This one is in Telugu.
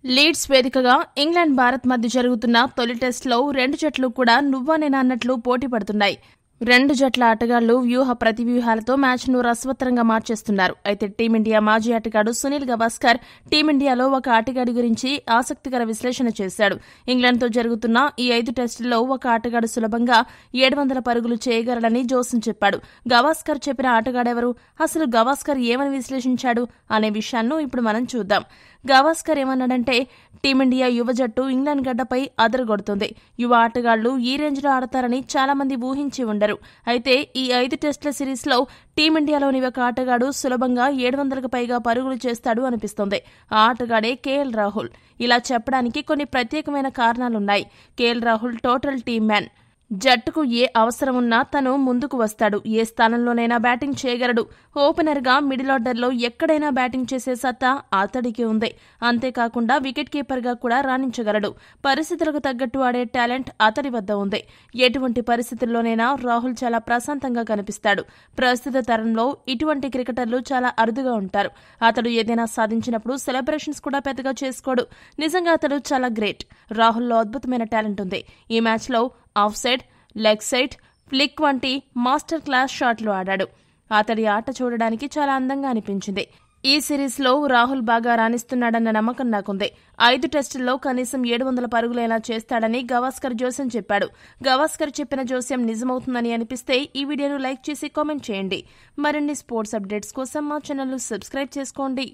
లీడ్స్ వేదికగా ఇంగ్లాండ్ భారత్ మధ్య జరుగుతున్న తొలి టెస్టులో రెండు జట్లు కూడా నువ్వా నేనా అన్నట్లు పోటీ పడుతున్నాయి. రెండు జట్ల ఆటగాళ్లు వ్యూహ ప్రతివ్యూహాలతో మ్యాచ్ను రసవత్తరంగా మార్చేస్తున్నారు. అయితే టీమిండియా మాజీ ఆటగాడు సునీల్ గవాస్కర్ టీమిండియాలో ఒక ఆటగాడి గురించి ఆసక్తికర విశ్లేషణ చేశాడు. ఇంగ్లాండ్తో జరుగుతున్న ఈ 5 టెస్టుల్లో ఒక ఆటగాడు సులభంగా 700 పరుగులు చేయగలడని జోసెన్ చెప్పాడు. గవాస్కర్ చెప్పిన ఆటగాడెవరు? అసలు గవాస్కర్ ఏమని విశ్లేషించాడు అనే విషయాన్ని ఇప్పుడు మనం చూద్దాం. గవాస్కర్ ఏమన్నాడంటే, టీమిండియా యువ జట్టు ఇంగ్లాండ్ గడ్డపై అదరగొడుతుంది. యువ ఆటగాళ్లు ఈ రేంజ్లో ఆడతారని చాలా మంది ఊహించి ఉండరు. అయితే ఈ 5 టెస్టుల సిరీస్లో టీమిండియాలోని ఒక ఆటగాడు సులభంగా 700కు పైగా పరుగులు చేస్తాడు అనిపిస్తోంది. ఆ ఆటగాడే కేఎల్ రాహుల్. ఇలా చెప్పడానికి కొన్ని ప్రత్యేకమైన కారణాలున్నాయి. KL Rahul total team man. జట్టుకు ఏ అవసరమున్నా తను ముందుకు వస్తాడు. ఏ స్థానంలోనైనా బ్యాటింగ్ చేయగలడు. ఓపెనర్గా మిడిల్ ఆర్డర్లో ఎక్కడైనా బ్యాటింగ్ చేసే సత్తా అతడికి ఉంది. అంతేకాకుండా వికెట్ కీపర్గా కూడా రాణించగలడు. పరిస్థితులకు తగ్గట్టు ఆడే టాలెంట్ అతడి వద్ద ఉంది. ఎటువంటి పరిస్థితుల్లోనైనా రాహుల్ చాలా ప్రశాంతంగా కనిపిస్తాడు. ప్రస్తుత తరంలో ఇటువంటి క్రికెటర్లు చాలా అరుదుగా ఉంటారు. అతడు ఏదైనా సాధించినప్పుడు సెలబ్రేషన్స్ కూడా పెద్దగా చేసుకోడు. నిజంగా అతడు చాలా గ్రేట్. రాహుల్లో అద్భుతమైన టాలెంట్ ఉంది. ఈ మ్యాచ్లో of side, leg side, flick వంటి మాస్టర్ క్లాస్ షాట్లు ఆడాడు. అతడి ఆట చూడడానికి చాలా అందంగా అనిపించింది. ఈ సిరీస్లో రాహుల్ బాగా రాణిస్తున్నాడన్న నమ్మకం నాకుంది. 5 టెస్టుల్లో కనీసం 700 పరుగులైనా చేస్తాడని గవాస్కర్ జోస్యం చెప్పాడు. గవాస్కర్ చెప్పిన జోస్యం నిజమవుతుందని అనిపిస్తే ఈ వీడియోను లైక్ చేసి కామెంట్ చేయండి. మరిన్ని స్పోర్ట్స్ అప్డేట్స్ కోసం మా ఛానల్ను సబ్స్క్రైబ్ చేసుకోండి.